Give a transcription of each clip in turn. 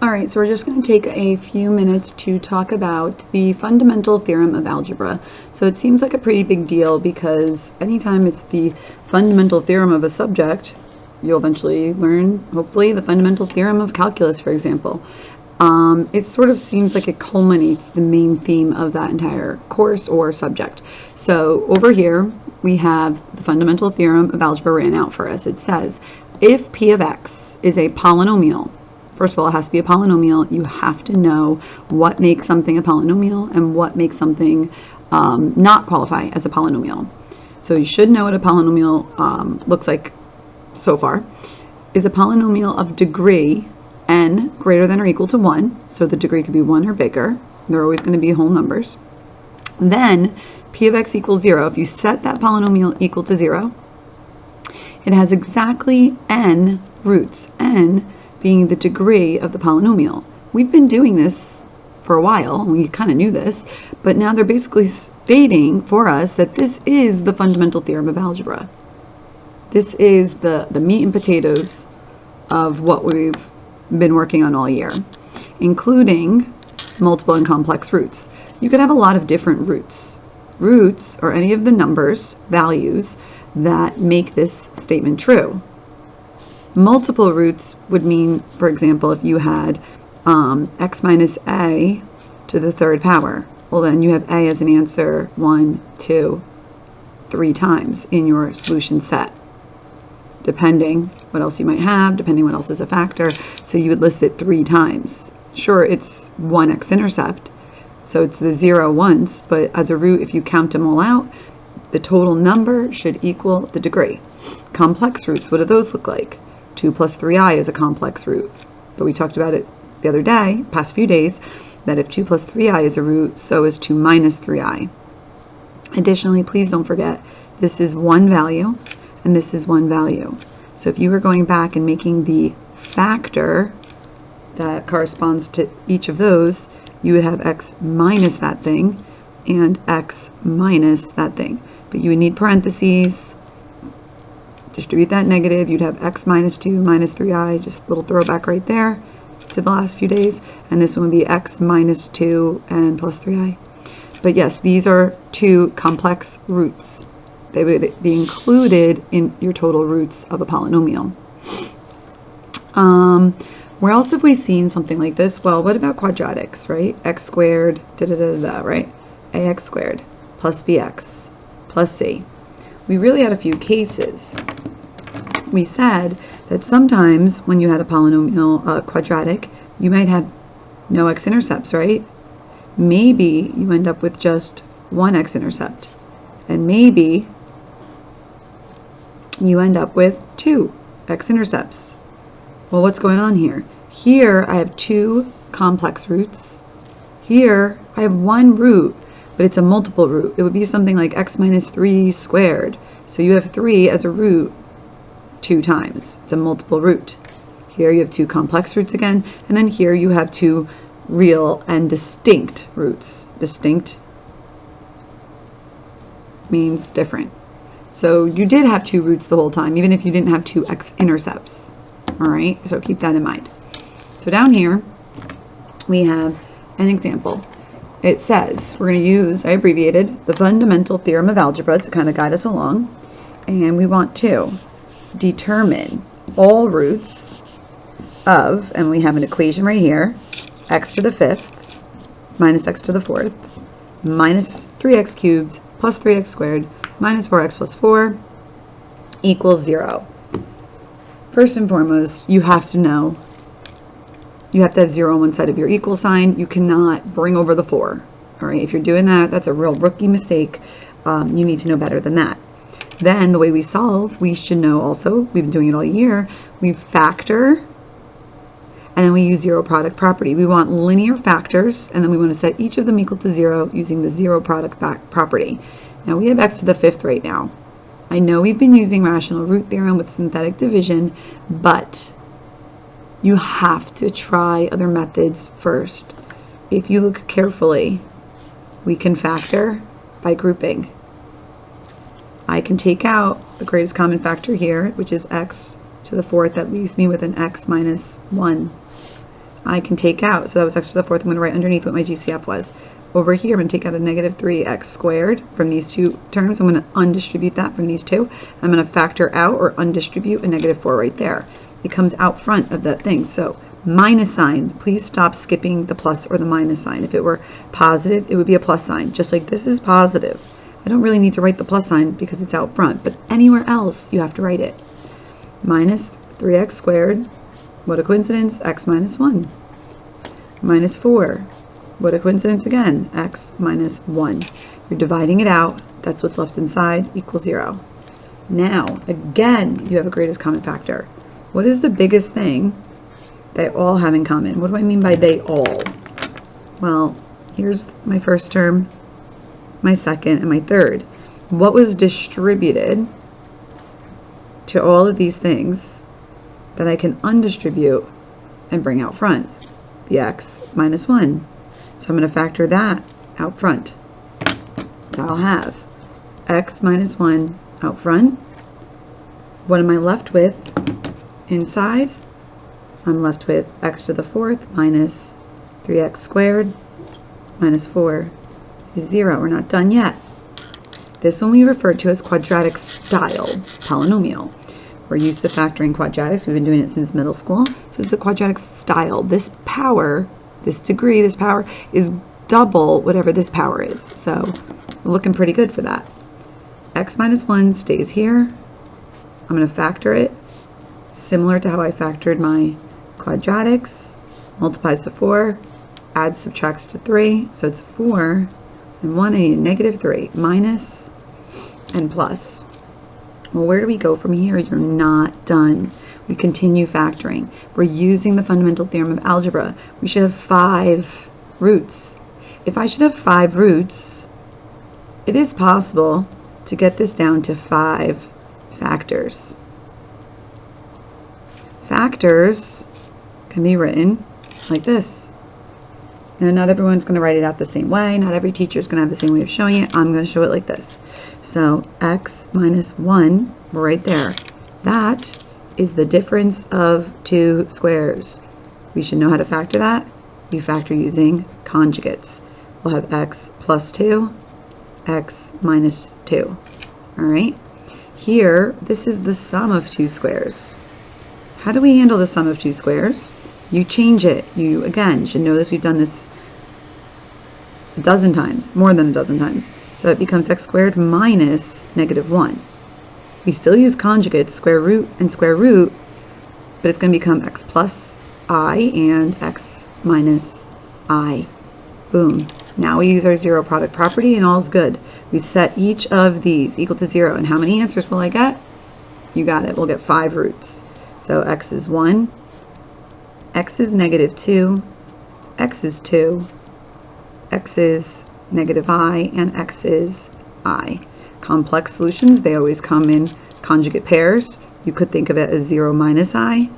Alright, so we're just going to take a few minutes to talk about the fundamental theorem of algebra. So it seems like a pretty big deal because anytime it's the fundamental theorem of a subject, you'll eventually learn, hopefully, the fundamental theorem of calculus, for example. It sort of seems like it culminates the main theme of that entire course or subject. So over here, we have the fundamental theorem of algebra written out for us. It says, if p of x is a polynomial, first of all, it has to be a polynomial. You have to know what makes something a polynomial and what makes something not qualify as a polynomial. So you should know what a polynomial looks like so far. Is a polynomial of degree n greater than or equal to 1. So the degree could be 1 or bigger. They're always going to be whole numbers. Then p of x equals 0. If you set that polynomial equal to 0, it has exactly n roots, n being the degree of the polynomial. We've been doing this for a while, and we kind of knew this, but now they're basically stating for us that this is the fundamental theorem of algebra. This is the meat and potatoes of what we've been working on all year, including multiple and complex roots. You could have a lot of different roots. Roots are any of the numbers, values, that make this statement true. Multiple roots would mean, for example, if you had x minus a to the third power, well then you have a as an answer 1, 2, 3 times in your solution set, depending what else you might have, depending what else is a factor. So you would list it 3 times. Sure, it's one x-intercept, so it's the 0 once, but as a root, if you count them all out, the total number should equal the degree. Complex roots, what do those look like? 2 plus 3i is a complex root. But we talked about it the other day, past few days, that if 2 plus 3i is a root, so is 2 minus 3i. Additionally, please don't forget, this is one value, and this is one value. So if you were going back and making the factor that corresponds to each of those, you would have x minus that thing and x minus that thing. But you would need parentheses, distribute that negative, you'd have x minus 2 minus 3i, just a little throwback right there to the last few days, and this one would be x minus 2 and plus 3i. But yes, these are 2 complex roots. They would be included in your total roots of a polynomial. Where else have we seen something like this? Well, what about quadratics, right? X squared, right? Ax squared plus bx plus c. We really had a few cases. We said that sometimes when you had a polynomial quadratic, you might have no x-intercepts, right? Maybe you end up with just one x-intercept, and maybe you end up with 2 x-intercepts. Well, what's going on here? Here I have 2 complex roots. Here I have 1 root, but it's a multiple root. It would be something like x minus 3 squared. So you have 3 as a root 2 times. It's a multiple root. Here you have 2 complex roots again, and then here you have 2 real and distinct roots. Distinct means different. So you did have 2 roots the whole time, even if you didn't have 2 x-intercepts. All right, so keep that in mind. So down here, we have an example. It says, we're going to use, I abbreviated, the fundamental theorem of algebra to kind of guide us along. And we want to determine all roots of, and we have an equation right here, x to the 5th minus x to the 4th minus 3x cubed plus 3x squared minus 4x plus 4 equals 0. First and foremost, you have to know, you have to have 0 on one side of your equal sign. You cannot bring over the 4. All right, if you're doing that, that's a real rookie mistake. You need to know better than that. Then the way we solve, we should know also, we've been doing it all year, we factor, and then we use zero product property. We want linear factors, and then we want to set each of them equal to 0 using the zero product property. Now we have x to the 5th right now. I know we've been using rational root theorem with synthetic division, but you have to try other methods first. If you look carefully, we can factor by grouping. I can take out the greatest common factor here, which is x to the 4th. That leaves me with an x minus 1. I can take out, so that was x to the fourth. I'm going to write underneath what my GCF was. Over here, I'm going to take out a negative 3x squared from these two terms. I'm going to undistribute that from these two. I'm going to factor out or undistribute a negative 4 right there. It comes out front of that thing. So minus sign, please stop skipping the plus or the minus sign. If it were positive, it would be a plus sign, just like this is positive. I don't really need to write the plus sign because it's out front, but anywhere else you have to write it. Minus 3x squared, what a coincidence, x minus 1. Minus 4. What a coincidence again, x minus 1. You're dividing it out, that's what's left inside, equals 0. Now, again, you have a greatest common factor. What is the biggest thing they all have in common? What do I mean by they all? Well, here's my first term, my second, and my third. What was distributed to all of these things that I can undistribute and bring out front? The x minus 1. So I'm going to factor that out front. So I'll have x minus 1 out front. What am I left with inside? I'm left with x to the fourth minus 3x squared minus 4 is 0. We're not done yet. This one we refer to as quadratic style polynomial. We're used to factoring quadratics. We've been doing it since middle school. So it's a quadratic style. This power, this degree, this power is double whatever this power is. So we're looking pretty good for that. X minus 1 stays here. I'm going to factor it similar to how I factored my quadratics. Multiplies to 4, adds, subtracts to 3. So it's 4 and 1. I need negative 3 minus and plus. Well, where do we go from here? You're not done. We continue factoring. We're using the fundamental theorem of algebra. We should have 5 roots. If I should have 5 roots, it is possible to get this down to 5 factors. Factors can be written like this. Now, not everyone's going to write it out the same way. Not every teacher is going to have the same way of showing it. I'm going to show it like this. So x minus 1, we're right there. That is the difference of 2 squares. We should know how to factor that. You factor using conjugates. We'll have x plus 2, x minus 2. All right. Here, this is the sum of 2 squares. How do we handle the sum of 2 squares? You change it. You, again, should know this. We've done this a dozen times, more than a dozen times. So it becomes x squared minus negative 1. We still use conjugates, square root and square root, but it's going to become x plus I and x minus I. Boom. Now we use our zero product property and all's good. We set each of these equal to 0. And how many answers will I get? You got it. We'll get 5 roots. So x is 1, x is negative 2, x is 2, x is negative I, and x is I. Complex solutions, they always come in conjugate pairs. You could think of it as 0 minus I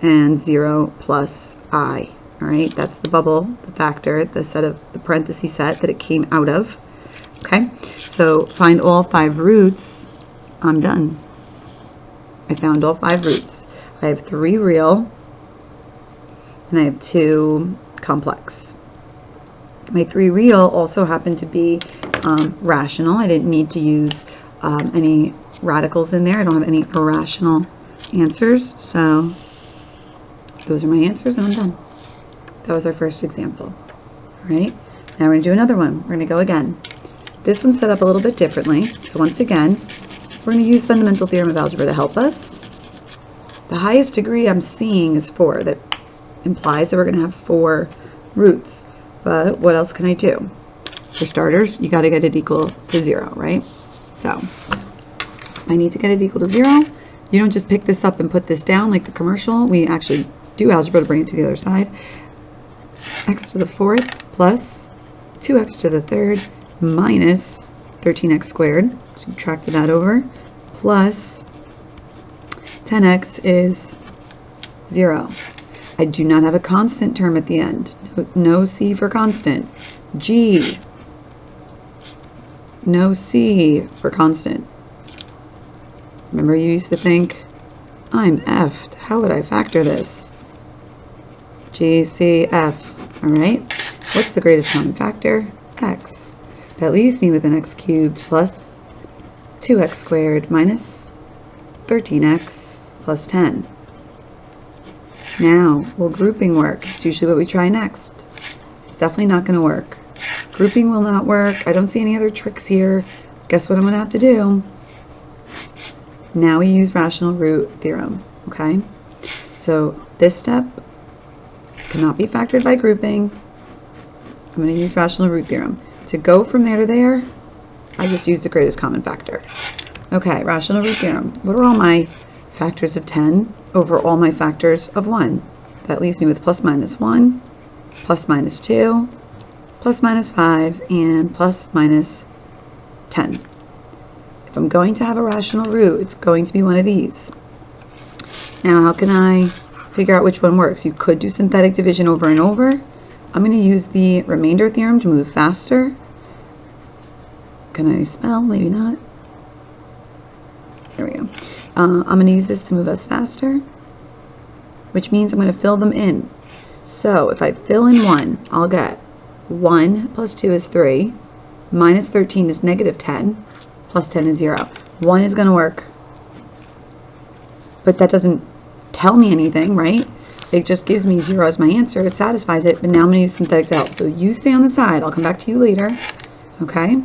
and 0 plus I. All right, that's the bubble, the factor, the set of the parenthesis set that it came out of. Okay, so find all 5 roots. I'm done. I found all 5 roots. I have 3 real and I have 2 complex. My 3 real also happen to be rational. I didn't need to use any radicals in there. I don't have any irrational answers. So those are my answers and I'm done. That was our first example. All right, now we're going to do another one. We're going to go again. This one's set up a little bit differently. So once again, we're going to use fundamental theorem of algebra to help us. The highest degree I'm seeing is 4. That implies that we're going to have 4 roots. But what else can I do? For starters, you got to get it equal to 0, right? So I need to get it equal to 0. You don't just pick this up and put this down like the commercial. We actually do algebra to bring it to the other side. X to the 4th plus 2x to the 3rd minus 13x squared. Subtract that over. Plus 10x is 0. I do not have a constant term at the end. No C for constant. G. No C for constant. Remember you used to think, I'm effed. How would I factor this? GCF. All right. What's the greatest common factor? X. That leaves me with an x cubed plus 2x squared minus 13x plus 10. Now, will grouping work? It's usually what we try next. It's definitely not going to work. Grouping will not work. I don't see any other tricks here. Guess what I'm going to have to do? Now we use rational root theorem, okay? So this step cannot be factored by grouping. I'm going to use rational root theorem. To go from there to there, I just use the greatest common factor. Okay, rational root theorem. What are all my factors of 10 over all my factors of 1? That leaves me with plus minus 1, plus minus 2, plus minus 5, and plus minus 10. If I'm going to have a rational root, it's going to be one of these. Now, how can I figure out which one works? You could do synthetic division over and over. I'm going to use the remainder theorem to move faster. Can I spell? Maybe not. There we go. I'm going to use this to move us faster, which means I'm going to fill them in. So if I fill in 1, I'll get 1 plus 2 is 3, minus 13 is negative 10, plus 10 is 0. 1 is going to work, but that doesn't tell me anything, right? It just gives me 0 as my answer. It satisfies it, but now I'm going to use synthetic to help. So you stay on the side. I'll come back to you later. Okay?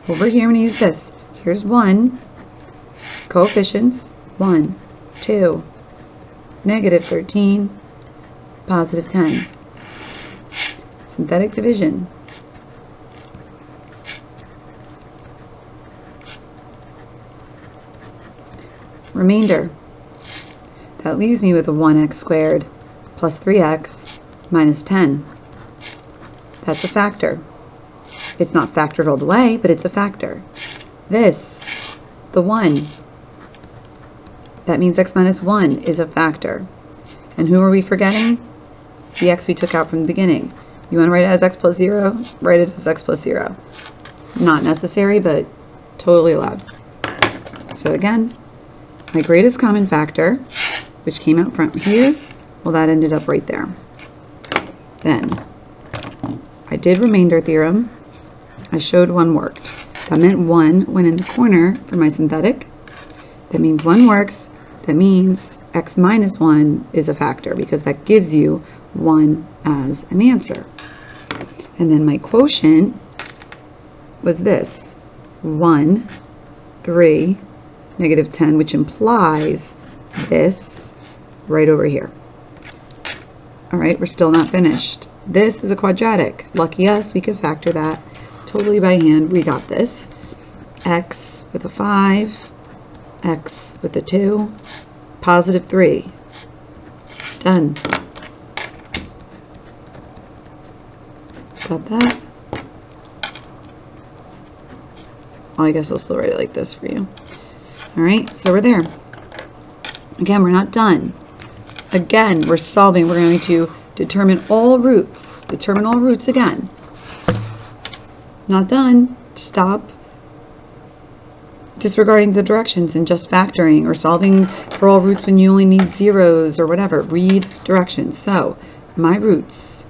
Over here, I'm going to use this. Here's 1. Coefficients. 1, 2, negative 13, positive 10. Synthetic division. Remainder. That leaves me with a 1x squared plus 3x minus 10. That's a factor. It's not factored all the way, but it's a factor. This, the 1, that means x minus 1 is a factor. And who are we forgetting? The x we took out from the beginning. You want to write it as x plus 0? Write it as x plus 0. Not necessary, but totally allowed. So again, my greatest common factor, which came out from here, well, that ended up right there. Then I did remainder theorem. I showed 1 worked. That meant 1 went in the corner for my synthetic. That means 1 works. That means x minus 1 is a factor because that gives you 1 as an answer. And then my quotient was this, 1, 3, negative 10, which implies this right over here. All right, we're still not finished. This is a quadratic. Lucky us, we could factor that totally by hand. We got this. X with a 5, x with a 2, positive 3. Done. Got that? Well, I guess I'll still write it like this for you. All right, so we're there. Again, we're not done. Again, we're solving. We're going to determine all roots. Determine all roots again. Not done. Stop disregarding the directions and just factoring or solving for all roots when you only need zeros or whatever. Read directions. So my roots,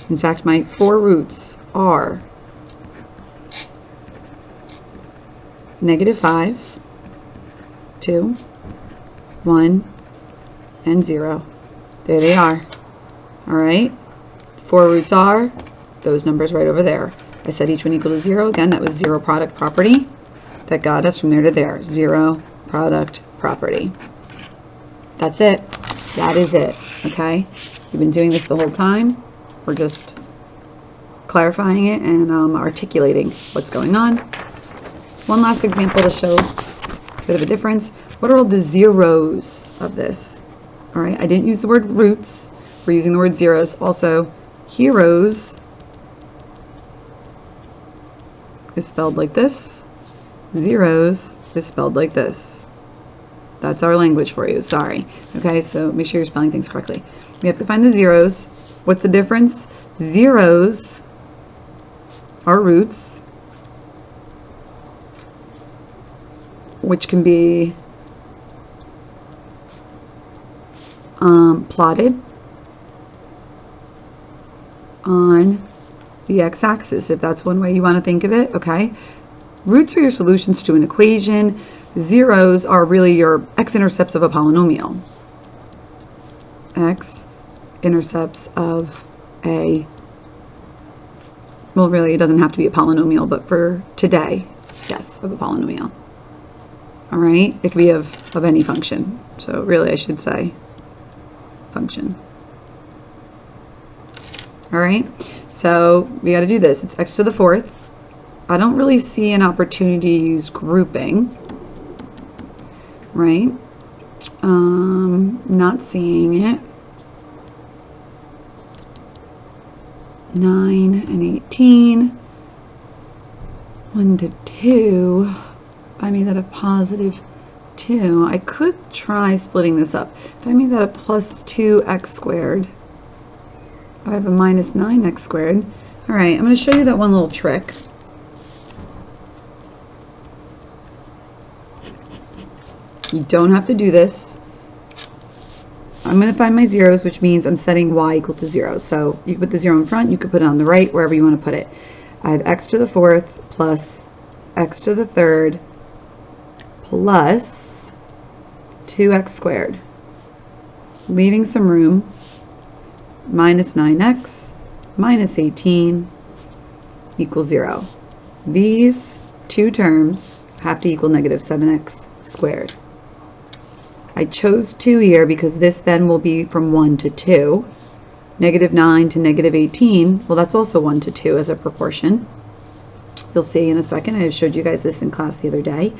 in fact, my 4 roots are negative 5, 2, 1, and 0. There they are. All right. 4 roots are those numbers right over there. I said each one equal to 0. Again, that was 0 product property. That got us from there to there. 0 product property. That's it. That is it. Okay? We've been doing this the whole time. We're just clarifying it and articulating what's going on. One last example to show a bit of a difference. What are all the zeros of this? All right, I didn't use the word roots. We're using the word zeros. Also, heroes is spelled like this. Zeros is spelled like this. That's our language for you. Sorry. Okay, so make sure you're spelling things correctly. We have to find the zeros. What's the difference? Zeros are roots, which can be plotted on the x-axis, if that's one way you want to think of it, okay? Roots are your solutions to an equation. Zeros are really your x-intercepts of a polynomial. X-intercepts of a, well, really, it doesn't have to be a polynomial, but for today, yes, of a polynomial. All right, it could be of any function. So really, I should say function. All right, so we got to do this. It's x to the fourth. I don't really see an opportunity to use grouping, right? Not seeing it. 9 and 18. 1 to 2. If I made that a positive 2, I could try splitting this up. If I made that a plus 2x squared, I have a minus 9x squared. All right, I'm going to show you that one little trick. You don't have to do this. I'm going to find my zeros, which means I'm setting y equal to 0. So you can put the 0 in front, you could put it on the right, wherever you want to put it. I have x to the fourth plus x to the third plus 2x squared. Leaving some room, minus 9x minus 18 equals 0. These two terms have to equal negative 7x squared. I chose 2 here because this then will be from 1 to 2. Negative 9 to negative 18, well, that's also 1 to 2 as a proportion. You'll see in a second. I showed you guys this in class the other day.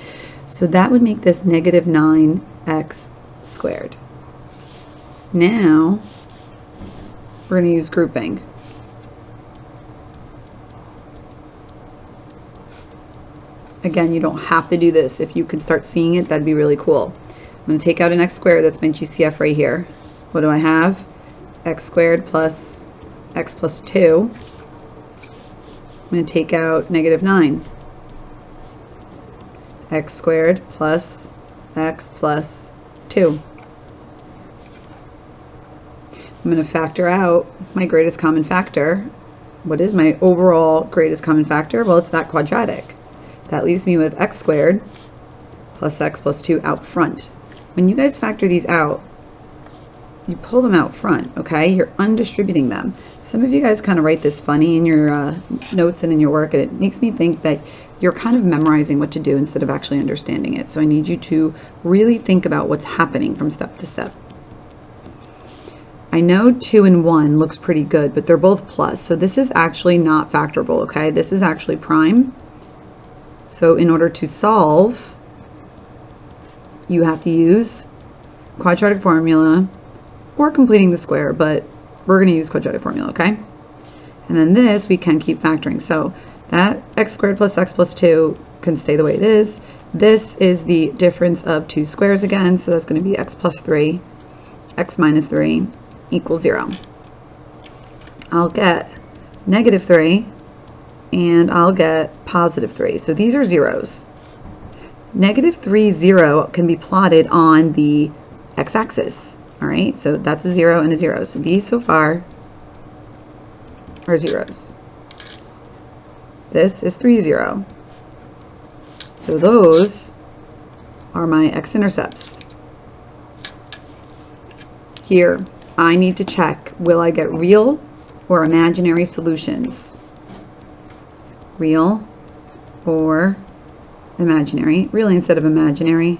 So that would make this negative 9x squared. Now, we're going to use grouping. Again, you don't have to do this. If you could start seeing it, that'd be really cool. I'm going to take out an x squared. That's my GCF right here. What do I have? X squared plus x plus 2. I'm going to take out negative 9. X squared plus x plus 2. I'm going to factor out my greatest common factor. What is my overall greatest common factor? Well, it's that quadratic. That leaves me with x squared plus x plus 2 out front. When you guys factor these out, you pull them out front, okay? You're undistributing them. Some of you guys kind of write this funny in your notes and in your work, and it makes me think that you're kind of memorizing what to do instead of actually understanding it. So I need you to really think about what's happening from step to step. I know 2 and 1 looks pretty good, but they're both plus. So this is actually not factorable, okay? This is actually prime. So in order to solve, you have to use quadratic formula or completing the square, but we're going to use quadratic formula, okay? And then this we can keep factoring. So that x squared plus x plus 2 can stay the way it is. This is the difference of two squares again, so that's going to be x plus 3, x minus 3 equals 0. I'll get negative 3 and I'll get positive 3. So these are zeros. Negative 3, 0 can be plotted on the x-axis. All right, so that's a 0 and a 0. So these so far are zeros. This is 3, 0. So those are my x-intercepts. Here, I need to check, will I get real or imaginary solutions? Real or imaginary. Really, instead of imaginary,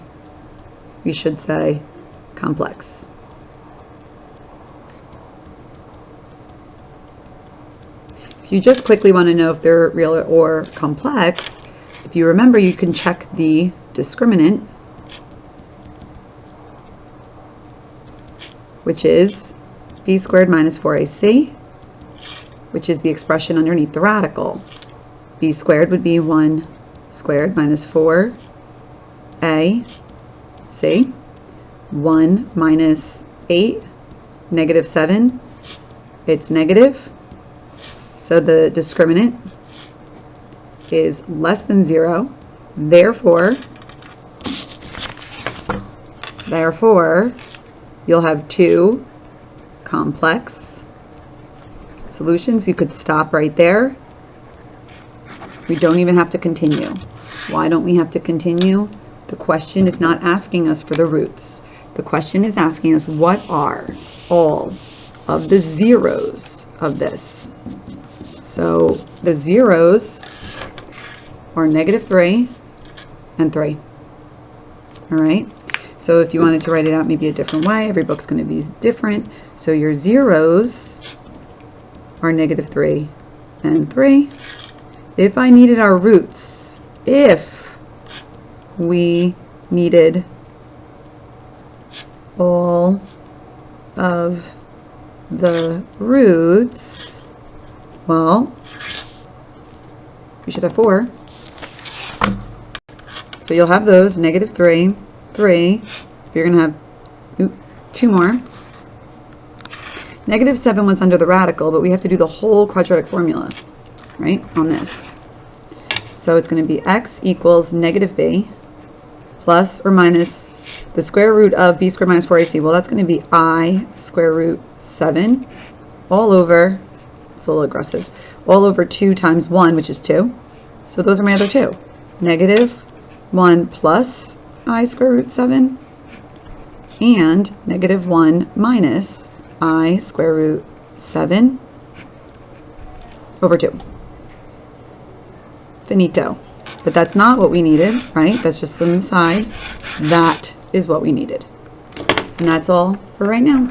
we should say complex. If you just quickly want to know if they're real or complex, if you remember, you can check the discriminant, which is b squared minus 4ac, which is the expression underneath the radical. B squared would be 1 squared minus 4ac. 1 minus 8, negative 7. It's negative. So the discriminant is less than 0. Therefore, you'll have two complex solutions. You could stop right there. We don't even have to continue. Why don't we have to continue? The question is not asking us for the roots. The question is asking us what are all of the zeros of this. So the zeros are -3 and 3. All right. So if you wanted to write it out maybe a different way, every book's going to be different. So your zeros are -3 and 3. If I needed our roots, if we needed all of the roots, well, we should have 4. So you'll have those, -3, 3. You're going to have 2 more. -7 was under the radical, but we have to do the whole quadratic formula, right, on this. So it's going to be x equals -b plus or minus the square root of b squared minus 4ac. Well, that's going to be I square root 7 all over, it's a little aggressive, all over 2 times 1, which is 2. So those are my other 2. -1 plus I square root 7 and -1 minus I square root 7 over 2. Finito. But that's not what we needed, right? That's just on the side. That is what we needed. And that's all for right now.